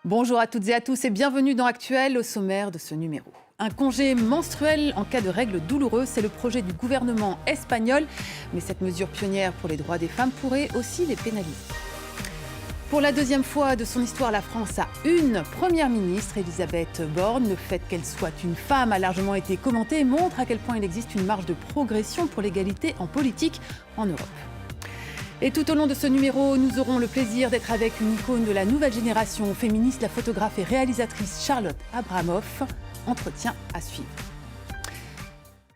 Bonjour à toutes et à tous et bienvenue dans Actuel, au sommaire de ce numéro. Un congé menstruel en cas de règles douloureuses, c'est le projet du gouvernement espagnol. Mais cette mesure pionnière pour les droits des femmes pourrait aussi les pénaliser. Pour la deuxième fois de son histoire, la France a une première ministre, Elisabeth Borne. Le fait qu'elle soit une femme a largement été commenté et montre à quel point il existe une marge de progression pour l'égalité en politique en Europe. Et tout au long de ce numéro, nous aurons le plaisir d'être avec une icône de la nouvelle génération féministe, la photographe et réalisatrice Charlotte Abramoff. Entretien à suivre.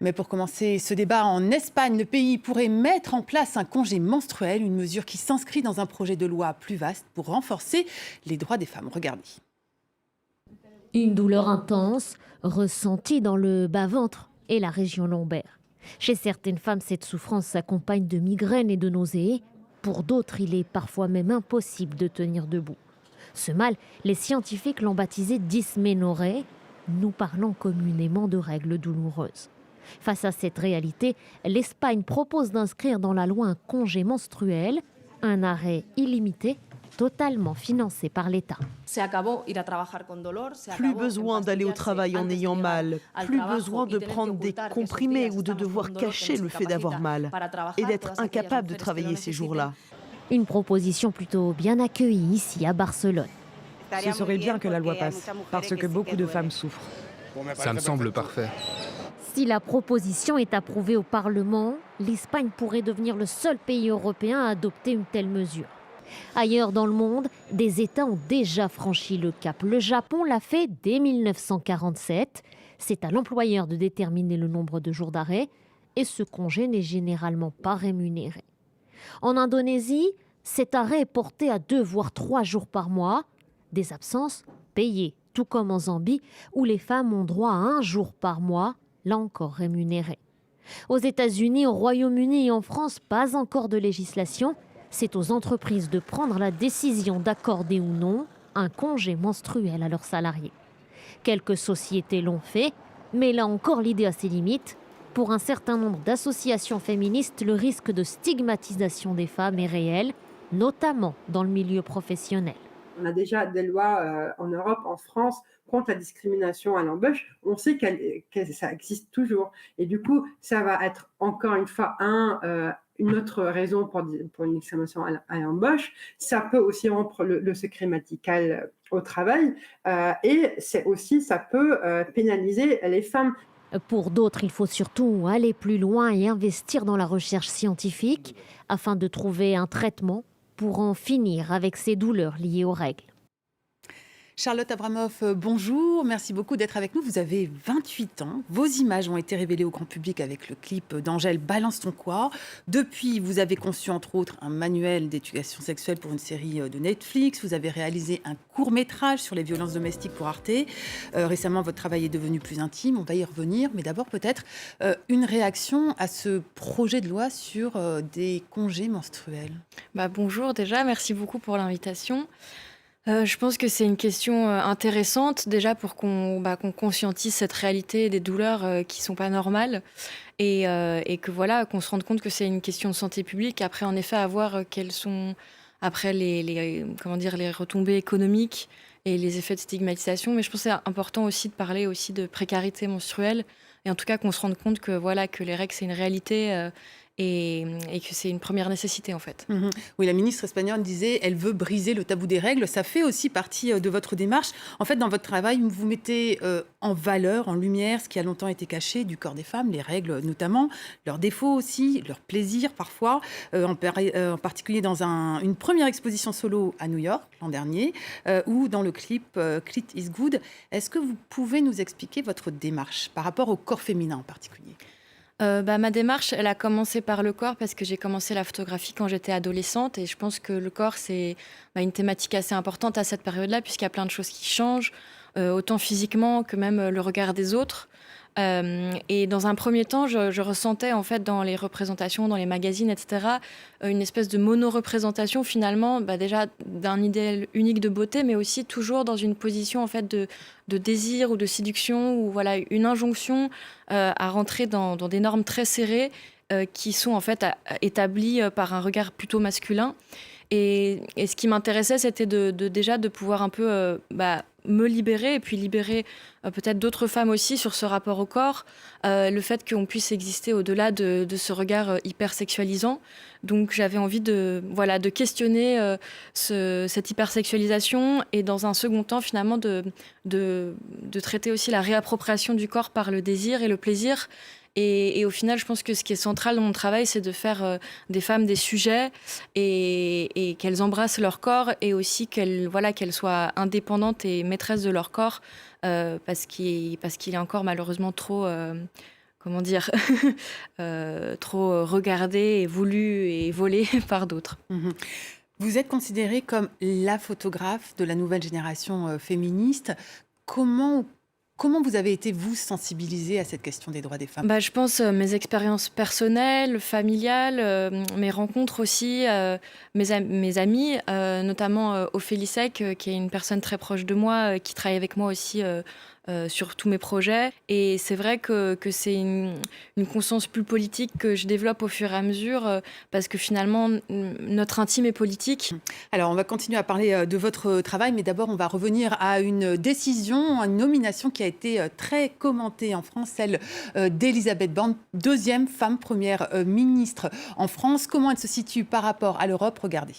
Mais pour commencer ce débat, en Espagne, le pays pourrait mettre en place un congé menstruel, une mesure qui s'inscrit dans un projet de loi plus vaste pour renforcer les droits des femmes. Regardez. Une douleur intense, ressentie dans le bas-ventre et la région lombaire. Chez certaines femmes, cette souffrance s'accompagne de migraines et de nausées. Pour d'autres, il est parfois même impossible de tenir debout. Ce mal, les scientifiques l'ont baptisé dysménorrhée. Nous parlons communément de règles douloureuses. Face à cette réalité, l'Espagne propose d'inscrire dans la loi un congé menstruel, un arrêt illimité, totalement financé par l'État. Plus besoin d'aller au travail en ayant mal, plus besoin de prendre des comprimés ou de devoir cacher le fait d'avoir mal et d'être incapable de travailler ces jours-là. Une proposition plutôt bien accueillie ici à Barcelone. Ce serait bien que la loi passe, parce que beaucoup de femmes souffrent. Ça me semble parfait. Si la proposition est approuvée au Parlement, l'Espagne pourrait devenir le seul pays européen à adopter une telle mesure. Ailleurs dans le monde, des États ont déjà franchi le cap. Le Japon l'a fait dès 1947. C'est à l'employeur de déterminer le nombre de jours d'arrêt et ce congé n'est généralement pas rémunéré. En Indonésie, cet arrêt est porté à 2 voire 3 jours par mois. Des absences payées, tout comme en Zambie, où les femmes ont droit à 1 jour par mois, là encore rémunéré. Aux États-Unis, au Royaume-Uni et en France, pas encore de législation. C'est aux entreprises de prendre la décision d'accorder ou non un congé menstruel à leurs salariés. Quelques sociétés l'ont fait, mais là encore l'idée a ses limites. Pour un certain nombre d'associations féministes, le risque de stigmatisation des femmes est réel, notamment dans le milieu professionnel. On a déjà des lois en Europe, en France, contre la discrimination à l'embauche. On sait que ça existe toujours. Et du coup, ça va être encore une fois une autre raison pour une discrimination à l'embauche. Ça peut aussi rompre le secret médical au travail. Et ça peut pénaliser les femmes. Pour d'autres, il faut surtout aller plus loin et investir dans la recherche scientifique afin de trouver un traitement pour en finir avec ces douleurs liées aux règles. Charlotte Abramoff, bonjour. Merci beaucoup d'être avec nous. Vous avez 28 ans. Vos images ont été révélées au grand public avec le clip d'Angèle Balance ton quoi. Depuis, vous avez conçu entre autres un manuel d'éducation sexuelle pour une série de Netflix. Vous avez réalisé un court-métrage sur les violences domestiques pour Arte. Récemment, votre travail est devenu plus intime. On va y revenir. Mais d'abord, peut-être une réaction à ce projet de loi sur des congés menstruels. Bonjour déjà, merci beaucoup pour l'invitation. Je pense que c'est une question intéressante déjà pour qu'on conscientise cette réalité des douleurs qui sont pas normales et que voilà qu'on se rende compte que c'est une question de santé publique. Après en effet à voir quelles sont après les retombées économiques et les effets de stigmatisation. Mais je pense que c'est important aussi de parler aussi de précarité menstruelle et en tout cas qu'on se rende compte que voilà que les règles c'est une réalité. Et que c'est une première nécessité en fait. Oui, la ministre espagnole disait elle veut briser le tabou des règles. Ça fait aussi partie de votre démarche. En fait, dans votre travail, vous mettez en valeur, en lumière, ce qui a longtemps été caché du corps des femmes, les règles notamment, leurs défauts aussi, leurs plaisirs parfois, en particulier dans une première exposition solo à New York l'an dernier, ou dans le clip Clit is Good. Est-ce que vous pouvez nous expliquer votre démarche par rapport au corps féminin en particulier ? Ma démarche, elle a commencé par le corps parce que j'ai commencé la photographie quand j'étais adolescente et je pense que le corps, c'est une thématique assez importante à cette période-là puisqu'il y a plein de choses qui changent, autant physiquement que même le regard des autres. Et dans un premier temps, je ressentais en fait dans les représentations, dans les magazines, etc., une espèce de mono-représentation finalement, déjà d'un idéal unique de beauté, mais aussi toujours dans une position en fait de désir ou de séduction, ou voilà une injonction à rentrer dans des normes très serrées qui sont en fait établies par un regard plutôt masculin. Et ce qui m'intéressait, c'était déjà de pouvoir un peu me libérer et puis libérer peut-être d'autres femmes aussi sur ce rapport au corps, le fait qu'on puisse exister au-delà de ce regard hypersexualisant. Donc j'avais envie de questionner cette hypersexualisation et dans un second temps finalement de traiter aussi la réappropriation du corps par le désir et le plaisir. Et au final, je pense que ce qui est central dans mon travail, c'est de faire des femmes des sujets et qu'elles embrassent leur corps et aussi qu'elles soient indépendantes et maîtresses de leur corps parce qu'il est encore malheureusement trop, trop regardé et voulu et volé par d'autres. Mmh. Vous êtes considérée comme la photographe de la nouvelle génération féministe. Comment vous avez été, vous, sensibilisée à cette question des droits des femmes ? Je pense mes expériences personnelles, familiales, mes rencontres aussi, mes amis, notamment Ophélie Sec, qui est une personne très proche de moi, qui travaille avec moi aussi sur tous mes projets. Et c'est vrai que c'est une conscience plus politique que je développe au fur et à mesure, parce que finalement, notre intime est politique. Alors, on va continuer à parler de votre travail, mais d'abord, on va revenir à une décision, une nomination qui a été très commentée en France, celle d'Elisabeth Borne, deuxième femme première ministre en France. Comment elle se situe par rapport à l'Europe ? Regardez.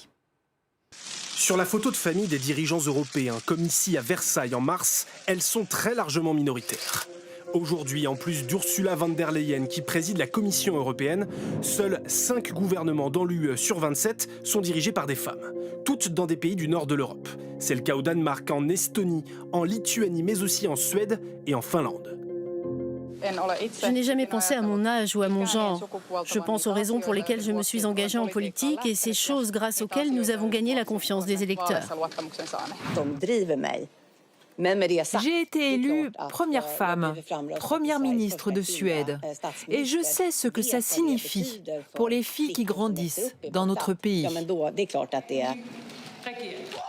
Sur la photo de famille des dirigeants européens, comme ici à Versailles en mars, elles sont très largement minoritaires. Aujourd'hui, en plus d'Ursula von der Leyen qui préside la Commission européenne, seuls 5 gouvernements dans l'UE sur 27 sont dirigés par des femmes, toutes dans des pays du nord de l'Europe. C'est le cas au Danemark, en Estonie, en Lituanie, mais aussi en Suède et en Finlande. Je n'ai jamais pensé à mon âge ou à mon genre. Je pense aux raisons pour lesquelles je me suis engagée en politique et ces choses grâce auxquelles nous avons gagné la confiance des électeurs. J'ai été élue première femme, première ministre de Suède. Et je sais ce que ça signifie pour les filles qui grandissent dans notre pays.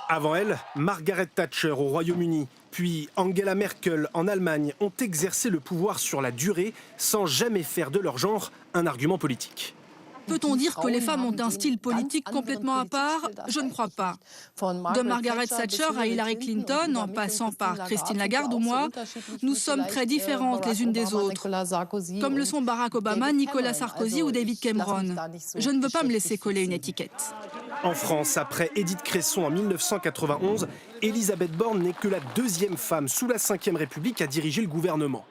Avant elle, Margaret Thatcher au Royaume-Uni, puis Angela Merkel en Allemagne ont exercé le pouvoir sur la durée sans jamais faire de leur genre un argument politique. Peut-on dire que les femmes ont un style politique complètement à part ? Je ne crois pas. De Margaret Thatcher à Hillary Clinton, en passant par Christine Lagarde ou moi, nous sommes très différentes les unes des autres, comme le sont Barack Obama, Nicolas Sarkozy ou David Cameron. Je ne veux pas me laisser coller une étiquette. En France, après Édith Cresson en 1991, Elisabeth Borne n'est que la deuxième femme sous la Ve République à diriger le gouvernement.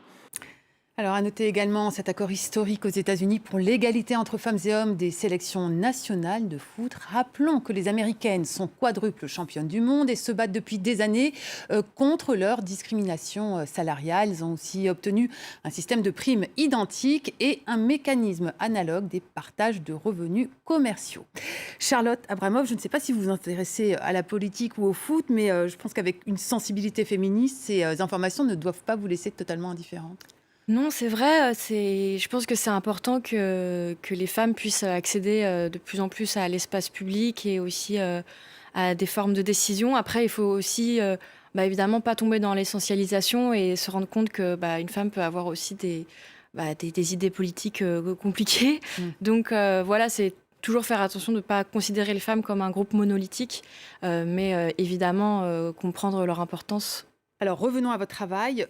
Alors, à noter également cet accord historique aux États-Unis pour l'égalité entre femmes et hommes des sélections nationales de foot. Rappelons que les Américaines sont quadruples championnes du monde et se battent depuis des années contre leur discrimination salariale. Elles ont aussi obtenu un système de primes identique et un mécanisme analogue des partages de revenus commerciaux. Charlotte Abramov, je ne sais pas si vous vous intéressez à la politique ou au foot, mais je pense qu'avec une sensibilité féministe, ces informations ne doivent pas vous laisser totalement indifférente. Non, c'est vrai. Je pense que c'est important que les femmes puissent accéder de plus en plus à l'espace public et aussi à des formes de décision. Après, il faut aussi, évidemment, pas tomber dans l'essentialisation et se rendre compte que une femme peut avoir aussi des idées politiques compliquées. Donc c'est toujours faire attention de ne pas considérer les femmes comme un groupe monolithique, mais évidemment comprendre leur importance. Alors, revenons à votre travail.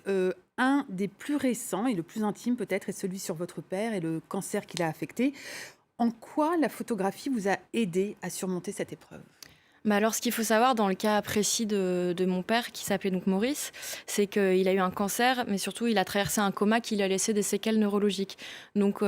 Un des plus récents et le plus intime peut-être est celui sur votre père et le cancer qu'il a affecté. En quoi la photographie vous a aidé à surmonter cette épreuve ? Alors, ce qu'il faut savoir dans le cas précis de mon père, qui s'appelait donc Maurice, c'est qu'il a eu un cancer, mais surtout, il a traversé un coma qui lui a laissé des séquelles neurologiques. Donc,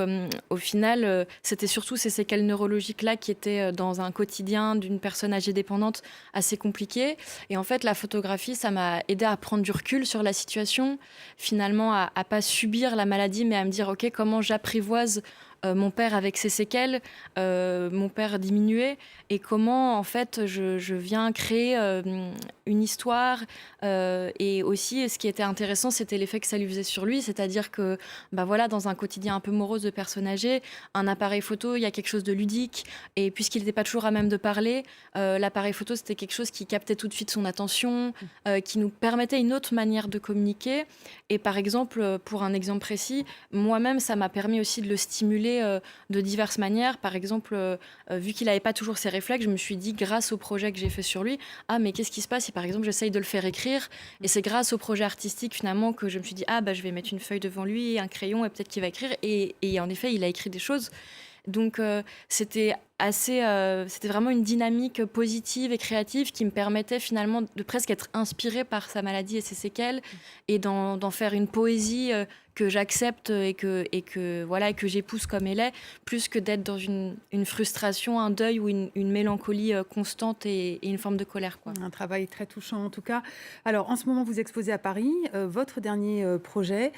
au final, c'était surtout ces séquelles neurologiques-là qui étaient dans un quotidien d'une personne âgée dépendante assez compliqué. Et en fait, la photographie, ça m'a aidé à prendre du recul sur la situation, finalement, à ne pas subir la maladie, mais à me dire, OK, comment j'apprivoise mon père avec ses séquelles, mon père diminué, et comment en fait je viens créer une histoire. Et aussi, ce qui était intéressant, c'était l'effet que ça lui faisait sur lui, c'est-à-dire que dans un quotidien un peu morose de personnes âgées, un appareil photo, il y a quelque chose de ludique, et puisqu'il n'était pas toujours à même de parler, l'appareil photo, c'était quelque chose qui captait tout de suite son attention, qui nous permettait une autre manière de communiquer. Et par exemple, pour un exemple précis, moi-même, ça m'a permis aussi de le stimuler stimuler de diverses manières. Par exemple, vu qu'il n'avait pas toujours ses réflexes, je me suis dit, grâce au projet que j'ai fait sur lui, mais qu'est-ce qui se passe si par exemple j'essaye de le faire écrire? Et c'est grâce au projet artistique finalement que je me suis dit, je vais mettre une feuille devant lui, un crayon, et peut-être qu'il va écrire. Et en effet, il a écrit des choses. Donc c'était vraiment une dynamique positive et créative qui me permettait finalement de presque être inspirée par sa maladie et ses séquelles et d'en faire une poésie que j'accepte et que j'épouse comme elle est, plus que d'être dans une frustration, un deuil ou une mélancolie constante et une forme de colère, quoi. Un travail très touchant en tout cas. Alors en ce moment vous exposez à Paris votre dernier projet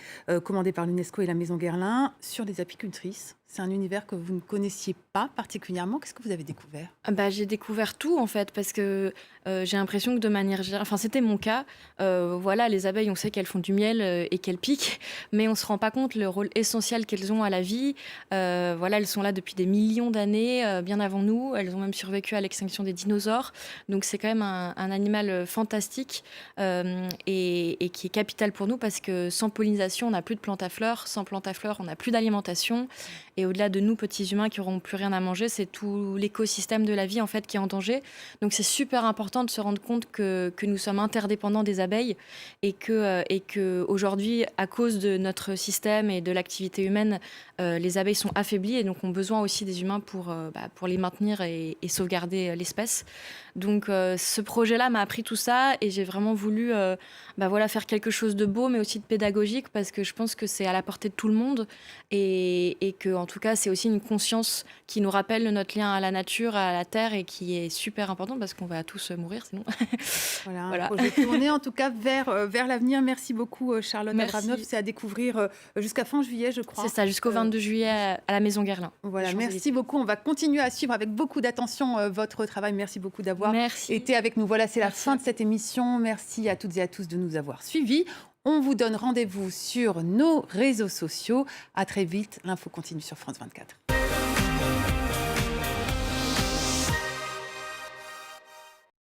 commandé par l'UNESCO et la Maison Guerlain sur les apicultrices. C'est un univers que vous ne connaissiez pas particulièrement. Qu'est-ce que vous avez découvert? J'ai découvert tout en fait parce que j'ai l'impression que de manière générale, c'était mon cas, les abeilles on sait qu'elles font du miel et qu'elles piquent, mais on ne se rend pas compte le rôle essentiel qu'elles ont à la vie. Elles sont là depuis des millions d'années, bien avant nous, elles ont même survécu à l'extinction des dinosaures, donc c'est quand même un animal fantastique et qui est capital pour nous parce que sans pollinisation on n'a plus de plantes à fleurs, sans plantes à fleurs on n'a plus d'alimentation. Et au-delà de nous, petits humains qui n'auront plus rien à manger, c'est tout l'écosystème de la vie en fait qui est en danger. Donc c'est super important de se rendre compte que nous sommes interdépendants des abeilles et que aujourd'hui, à cause de notre système et de l'activité humaine, les abeilles sont affaiblies et donc ont besoin aussi des humains pour les maintenir et sauvegarder l'espèce. Donc ce projet-là m'a appris tout ça et j'ai vraiment voulu faire quelque chose de beau mais aussi de pédagogique parce que je pense que c'est à la portée de tout le monde et que en tout cas c'est aussi une conscience qui nous rappelle notre lien à la nature, à la terre et qui est super important parce qu'on va tous mourir sinon. Voilà. Un projet tourné en tout cas vers l'avenir. Merci beaucoup Charlotte Abravanov. C'est à découvrir jusqu'à fin juillet je crois. C'est ça, jusqu'au 22 juillet à la Maison Guerlain. Voilà, merci beaucoup. On va continuer à suivre avec beaucoup d'attention votre travail. Merci beaucoup d'avoir été avec nous. Voilà, c'est la fin de cette émission. Merci à toutes et à tous de nous avoir suivis. On vous donne rendez-vous sur nos réseaux sociaux. À très vite. L'info continue sur France 24.